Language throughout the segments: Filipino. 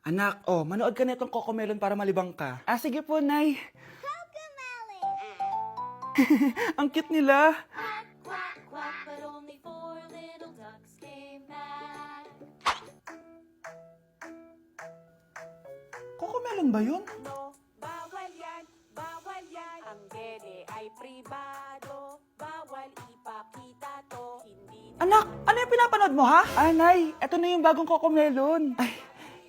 Anak, manood ka nitong Cocomelon para malibang ka. Ah, sige po, Nay. Ang cute nila. Quack, quack, but only four little ducks came back. Cocomelon ba yun? No, bawal yan, bawal yan. Ang dede ay pribado, bawal ipakita to. Hindi Anak, ano yung pinapanood mo, ha? Ah, Nay, eto na yung bagong Cocomelon. Ay,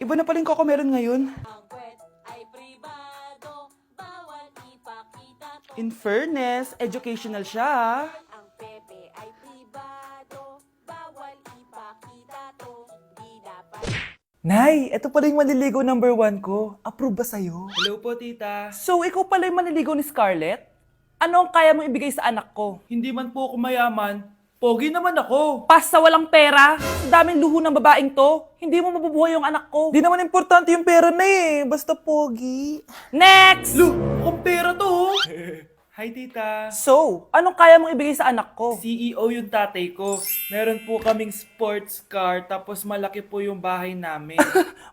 iba na pala yung Cocomelon ngayon. ang kwet ay pribado, bawal ipakita to. In fairness, educational siya, ha? Ang pepe ay pribado, bawal ipakita to. Hindi dapat. Nay, eto pala yung manliligaw number 1 ko. Approve ba sa'yo? Hello po, tita. So, ikaw pala yung manliligaw ni Scarlett? Ano ang kaya mong ibigay sa anak ko? Hindi man po ako mayaman. Pogi naman ako. Pas sa walang pera. Sa daming luho ng babaeng to, hindi mo mabubuhay yung anak ko. Di naman importante yung pera na eh. Basta pogi. Next! Lu, mukhang pera to. Hi, tita. So, anong kaya mong ibigay sa anak ko? CEO yung tatay ko. Meron po kaming sports car, tapos malaki po yung bahay namin.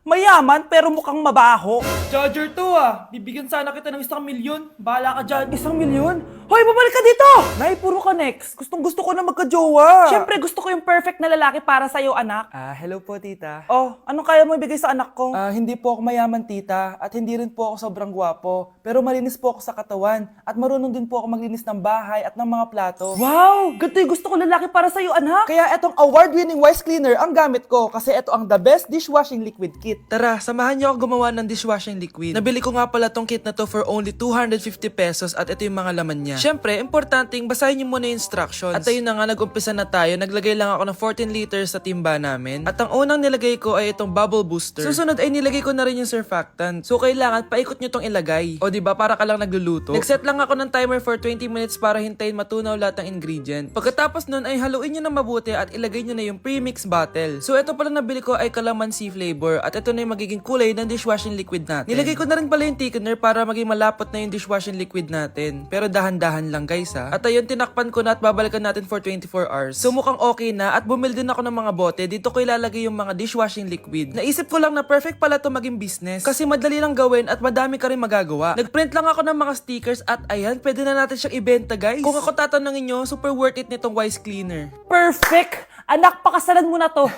Mayaman, pero mukhang mabaho. Charger to ah. Bibigyan sana kita ng 1,000,000. Bahala ka dyan. 1,000,000? Hoy, bumalik ka dito! Nay, puro ka next. Gustong gusto ko na magka-jowa. Siyempre, gusto ko yung perfect na lalaki para sa'yo, anak. Ah, hello po, tita. Oh, anong kaya mo ibigay sa anak ko? Ah, hindi po ako mayaman, tita. At hindi rin po ako sobrang gwapo. Pero malinis po ako sa katawan. At marunong din po ako maglinis ng bahay at ng mga plato. Wow! Ganito yung gusto ko lalaki para sa'yo, anak. Kaya etong award-winning Wise Cleaner ang gamit ko. Kasi ito ang the best dishwashing liquid kit. Tara, samahan niyo ako gumawa ng dishwashing liquid. Nabili ko nga pala tong kit na to for only 250 pesos at ito yung mga laman niya. Siyempre, importanteng basahin niyo muna yung instructions. At ayun na nga, nag-umpisa na tayo. Naglagay lang ako ng 14 liters sa timba namin. At ang unang nilagay ko ay itong bubble booster. Susunod ay nilagay ko na rin yung surfactant. So kailangan paikot niyo tong ilagay. O diba, para ka lang nagluluto. Nag-set lang ako ng timer for 20 minutes para hintayin matunaw lahat ng ingredient. Pagkatapos nun ay haluin niyo na mabuti at ilagay niyo na yung premix bottle. So ito pala nabili ko ay calamansi flavor at ito na yung magiging kulay ng dishwashing liquid natin. Nilagay ko na rin pala yung thickener para maging malapot na yung dishwashing liquid natin. Pero dahan-dahan lang guys ha. At ayun, tinakpan ko na at babalikan natin for 24 hours. So mukhang okay na at bumili din ako ng mga bote. Dito ko ilalagay yung mga dishwashing liquid. Naisip ko lang na perfect pala to maging business kasi madali lang gawin at madami ka rin magagawa. Nagprint lang ako ng mga stickers at ayan, pwede na natin siyang ibenta guys. Kung ako tatanungin nyo, super worth it nitong Wise Cleaner. Perfect! Anak, pakasalan mo na to.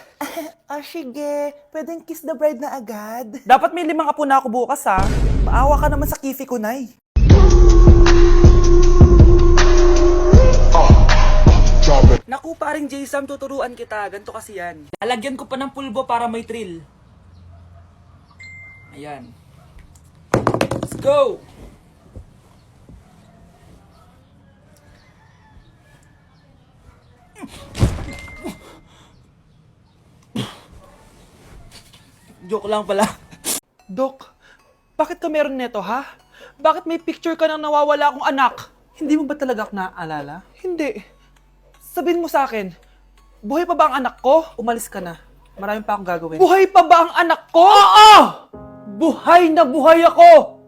Sige. Pwedeng kiss the bride na agad. Dapat may 5 apo na ako bukas ha. Maawa ka naman sa kifi ko, Nay. Naku, paring Jason, tuturuan kita. Ganto kasi yan. Lalagyan ko pa ng pulbo para may thrill. Ayan. Let's go! Joke lang pala. Dok, bakit ka meron neto, ha? Bakit may picture ka ng nawawala akong anak? Hindi mo ba talaga ako naaalala? Hindi. Sabihin mo sa akin, buhay pa ba ang anak ko? Umalis ka na. Marami pa akong gagawin. Buhay pa ba ang anak ko? Oo! Buhay na buhay ako!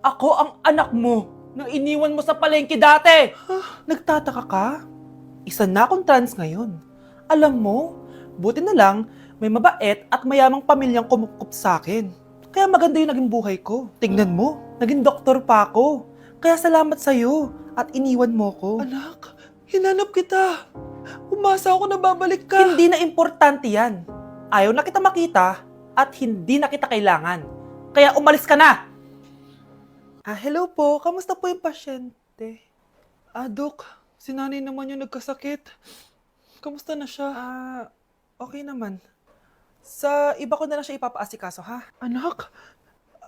Ako ang anak mo nang iniwan mo sa palengke dati! Nagtataka ka? Isa na akong trans ngayon. Alam mo, buti na lang, may mabait at mayamang pamilyang kumukup sa akin. Kaya maganda yung naging buhay ko. Tingnan mo, naging doktor pa ako. Kaya salamat sa'yo at iniwan mo ko. Anak, hinanap kita. Umasa ako na babalik ka. Hindi na importante yan. Ayaw na kita makita at hindi na kita kailangan. Kaya umalis ka na! Hello po. Kamusta po yung pasyente? Dok, si nanay naman yung nagkasakit. Kamusta na siya? Okay naman. Sa iba ko na lang siya ipapaasikaso, ha? Anak?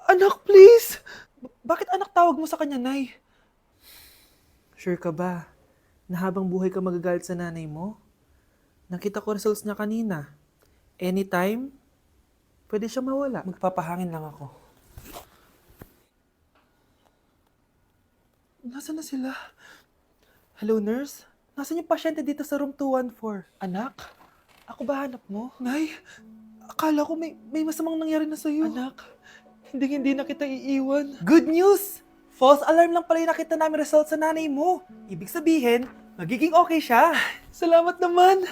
Anak, please! Bakit anak tawag mo sa kanya, Nay? Sure ka ba na habang buhay ka magagalit sa nanay mo? Nakita ko results niya kanina. Anytime, pwede siya mawala. Magpapahangin lang ako. Nasaan na sila? Hello, nurse? Nasaan yung pasyente dito sa room 214? Anak? Ako ba hanap mo? Nay, akala ko may masamang nangyari na sa'yo. Anak, hindi na kita iiwan. Good news! False alarm lang pala yung nakita namin result sa nanay mo. Ibig sabihin, magiging okay siya. Salamat naman.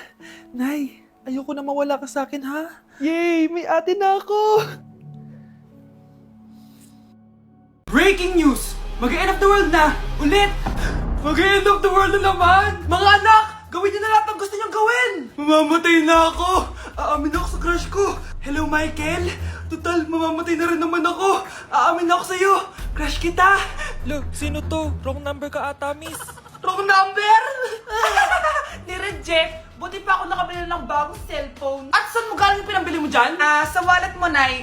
Nay, ayoko na mawala ka sa akin, ha? Yay! May ate na ako! Breaking news! Mag-end of the world na! Ulit! Mag-end of the world na naman! Mga anak! Gawin niyo na lahat ng gusto niyong gawin! Mamamatay na ako! Aamin ako sa crush ko! Hello, Michael! Total, mamamatay na rin naman ako! Aamin ako sa'yo! Crush kita! Look, sino to? Wrong number ka ata, miss. Wrong number! Ni-reject! Buti pa ako nakabili ng bagong cellphone. At saan mo galing yung pinambili mo dyan? Sa wallet mo, Nay.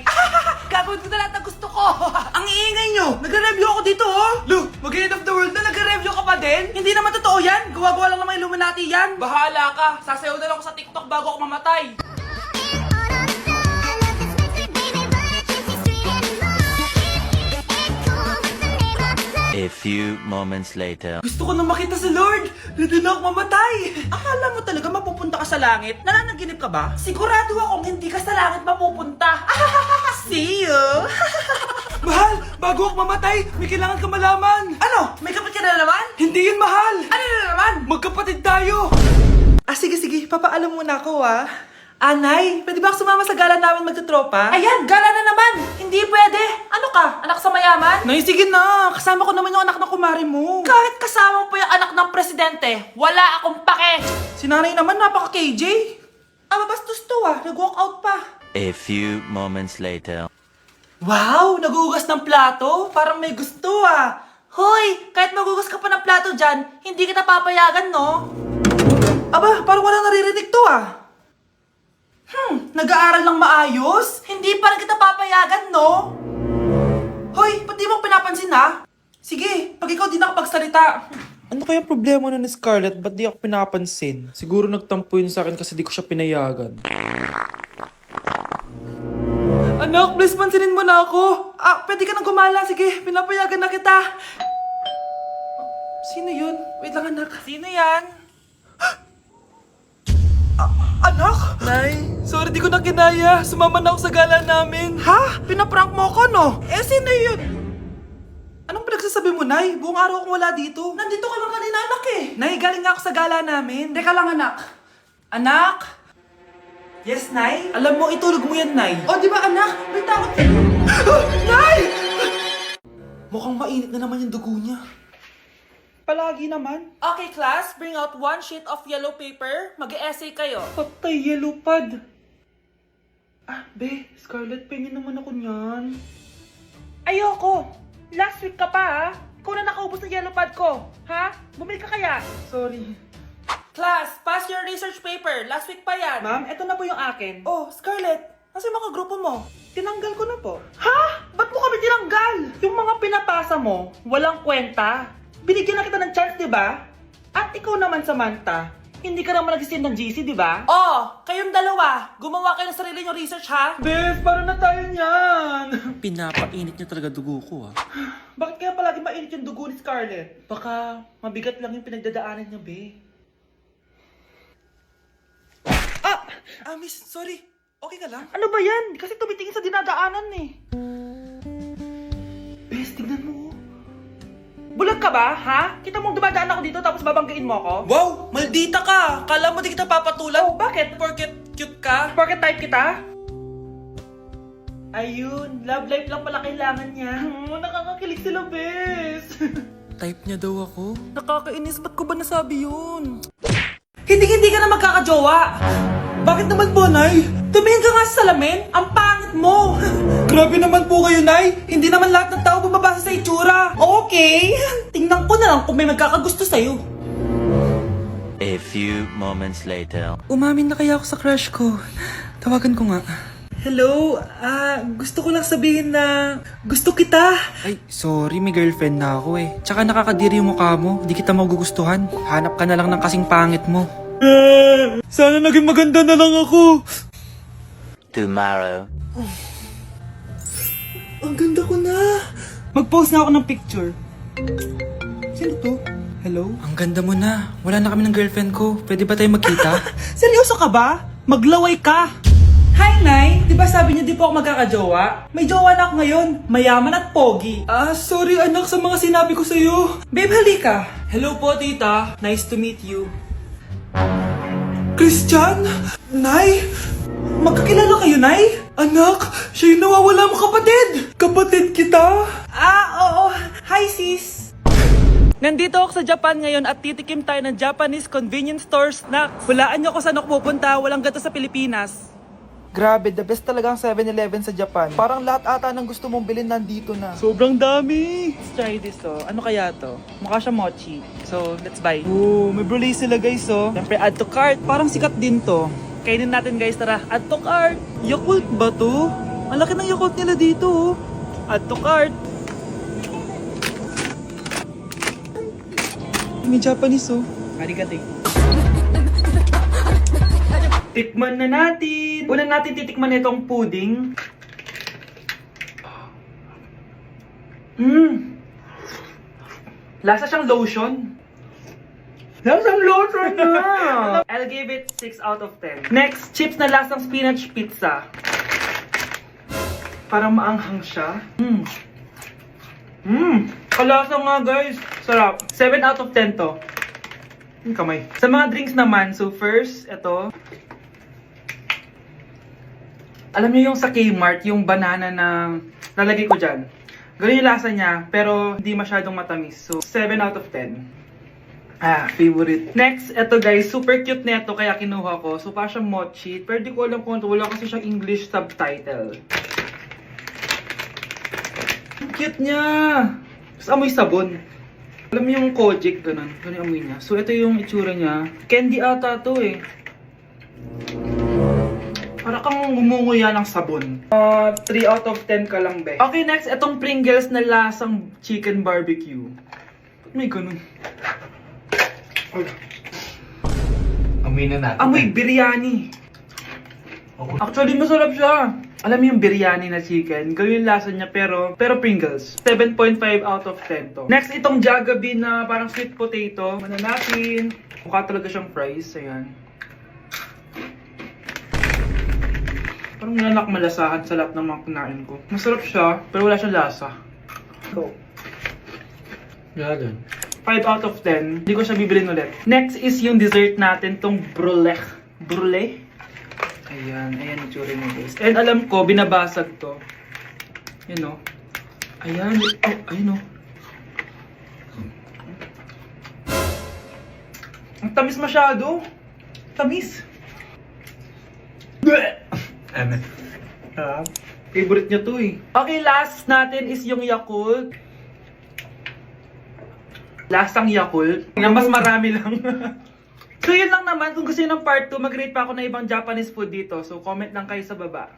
Gagawin ko na lahat ng gusto ko. Ang iingay nyo! Nagre-review ako dito, oh! Lu, mag-end of the world na nagre-review ka pa din? Hindi naman totoo yan! Gawa-gawa lang naman Illuminati yan! Bahala ka! Sasayaw na lang ako sa TikTok bago ako mamatay! A few moments later. Gusto ko na makita si Lord! Ready na ako mamatay! Akala mo talaga mapupunta ka sa langit? Nananaginip ka ba? Sigurado akong hindi ka sa langit mapupunta! See you! Mahal! Bago ako mamatay, may kailangan ka malaman! Ano? May kapatid ka na naman? Hindi yun, mahal! Ano na naman? Magkapatid tayo! Sige, papaalam muna ako, Anay, pwede ba ako sumama sa gala namin magtutropa? Ayan, gala na naman! Hindi pwede! Ano ka? Anak sa mayaman? Nay, sige na! Kasama ko naman yung anak ng kumari mo. Kahit kasama mo pa yung anak ng presidente, wala akong pake! Si nanay naman, napaka-KJ. Bastos to nag-walk out pa. A few moments later. Wow! Nagugas ng plato? Parang may gusto Hoy! Kahit magugas ka pa ng plato dyan, hindi kita papayagan, no? Parang wala naririnig to Nag-aaral ng maayos? Hindi pa rin kita papayagan, no? Hoy, ba't di mo pinapansin, Sige, pag ikaw di nakapagsalita. Ano kaya problema na ni Scarlett? Ba't di ako pinapansin? Siguro nagtampo yun sa akin kasi di ko siya pinayagan. Anak, please pansinin mo na ako. Pwede ka nang gumala. Sige, pinapayagan na kita. Sino yun? Wait lang, anak. Sino yan? Anak? Nay, sorry di ko na kinaya. Sumama na ako sa gala namin. Ha? Pinaprank mo ako, no? Sino yun? Anong pinagsasabi mo, Nay? Buong araw akong wala dito. Nandito ka lang kanina, anak Nay, galing nga ako sa gala namin. Teka lang, anak. Anak? Yes, Nay? Alam mo, itulog mo yan, Nay. Di ba, anak? May takot ka. Nay! Mukhang mainit na naman yung dugo niya. Palagi naman. Okay, class. Bring out one sheet of yellow paper. Mag-essay kayo. Patay, yellow pad. Scarlett, pengin naman ako niyan. Ayoko. Last week ka pa, Ikaw na nakaubos ng yellow pad ko. Ha? Bumili ka kaya? Sorry. Class, pass your research paper. Last week pa yan. Ma'am, eto na po yung akin. Oh, Scarlett. Nasa yung mga grupo mo? Tinanggal ko na po. Ha? Ba't mo kami tinanggal? Yung mga pinapasa mo, walang kwenta. Binigyan na kita ng chance, di ba? At ikaw naman, Samantha, hindi ka naman nag-send ng GC, di ba? Oo, kayong dalawa. Gumawa kayo ng sarili niyong research, ha? Bes, paano na tayo niyan? Pinapainit niya talaga dugo ko Bakit kaya palagi mainit yung dugo ni Scarlett? Baka mabigat lang yung pinagdadaanan niya, be. Miss, sorry. Okay ka lang? Ano ba yan? Kasi tumitingin sa dinadaanan Bes, tignan mo. Bulag ka ba, ha? Kita mong dumadaan ako dito tapos babanggain mo ako? Wow! Maldita ka! Kala mo di kita papatulan? Bakit? Porket cute ka? Porket type kita? Ayun, love life lang pala kailangan niya. Nakakakilig sila, bes. Type niya daw ako? Nakakainis, ba't ko ba nasabi yun? Hindi ka na magkakajowa! Bakit naman po, Nay? Tumingin ka nga sa salamin, ang pangit mo! Grabe naman po kayo, Nay! Hindi naman lahat ng tao bumabasa sa itsura! Okay! Tingnan ko na lang kung may magkakagusto sa'yo. A few moments later. Umamin na kaya ako sa crush ko. Tawagan ko nga. Hello, gusto ko lang sabihin na gusto kita. Ay, sorry, may girlfriend na ako Tsaka nakakadiri yung mukha mo. Di kita magugustuhan. Hanap ka na lang ng kasing pangit mo. Sana naging maganda na lang ako. Tomorrow. Ang ganda ko na. Mag-post na ako ng picture. Sino to? Hello? Ang ganda mo na. Wala na kami ng girlfriend ko. Pwede ba tayo magkita? Seryoso ka ba? Maglaway ka. Hi, Nay! Di ba sabi niyo di po ako magkakajowa? May jowa na ako ngayon. Mayaman at pogi. Sorry anak sa mga sinabi ko sa'yo. Babe, halika. Hello po, tita. Nice to meet you. Christian? Nay? Magkakilala kayo, Nay? Anak, siya yung nawawala mo kapatid. Kapatid kita? Oo, Hi, sis! Nandito ako sa Japan ngayon at titikim tayo ng Japanese convenience store snacks. Hulaan nyo kung saan ako pupunta, walang gato sa Pilipinas. Grabe, the best talaga ang 7-Eleven sa Japan. Parang lahat ata ng gusto mong bilhin nandito na. Sobrang dami! Let's try this, oh. Ano kaya to? Mukha siya mochi. So, let's buy. Oh, may brulee sila, guys, oh. Siyempre, add to cart. Parang sikat din to. Kainin natin, guys, tara. Add to cart. Yakult ba to? Ang laki ng Yakult nila dito, oh. Add to cart. May Japanese, oh. Arigato. Tikman na natin. Una natin titikman itong pudding. Lasa siyang lotion. Lasang lotion na! I'll give it 6 out of 10. Next, chips na lasang spinach pizza. Parang maanghang siya. Kalasa nga, guys. Sarap. 7 out of 10 to. Yung kamay. Sa mga drinks naman, so first, ito. Alam niyo yung sa Kmart, yung banana na lalagay ko dyan. Ganun yung lasa niya, pero hindi masyadong matamis. So, 7 out of 10. Favorite. Next, ito guys, super cute nito kaya kinuha ko. So, parang siyang mochi. Pero di ko alam kung ito. Wala kasi siyang English subtitle. Ang cute niya! Tapos amoy sabon. Alam mo yung Kojic, ganun. Ganun yung amoy niya. So, ito yung itsura niya. Candy ata to eh. Para kang gumunguya ng sabon. 3 out of 10 ka lang, be. Okay, next, itong Pringles na lasang chicken barbecue. Ba't may ganun? Amoy na natin. Amoy biryani. Actually, masarap siya. Alam mo yung biryani na chicken, gawin yung lasa niya pero Pringles. 7.5 out of 10 to. Next, itong Jollibee na parang sweet potato. Mana natin. Mukha talaga siyang fries. Ayan. Parang nanak malasahan sa lahat ng mga kinain ko. Masarap siya, pero wala siyang lasa. Go. Yan. 5 out of 10. Hindi ko siya bibilin ulit. Next is yung dessert natin, tong brulee. Brulee? Ayan, ayan yung tsura niya, guys. And alam ko, binabasag to. Yun, no? Ayan, oh, ayun, no? Ang tamis masyado. Tamis. Favorite niya to eh. Okay, last natin is yung Yakult. Lasang Yakult. Na mas marami lang. So yun lang naman. Kung gusto nyo ng part 2, mag-rate pa ako ng ibang Japanese food dito. So comment lang kayo sa baba.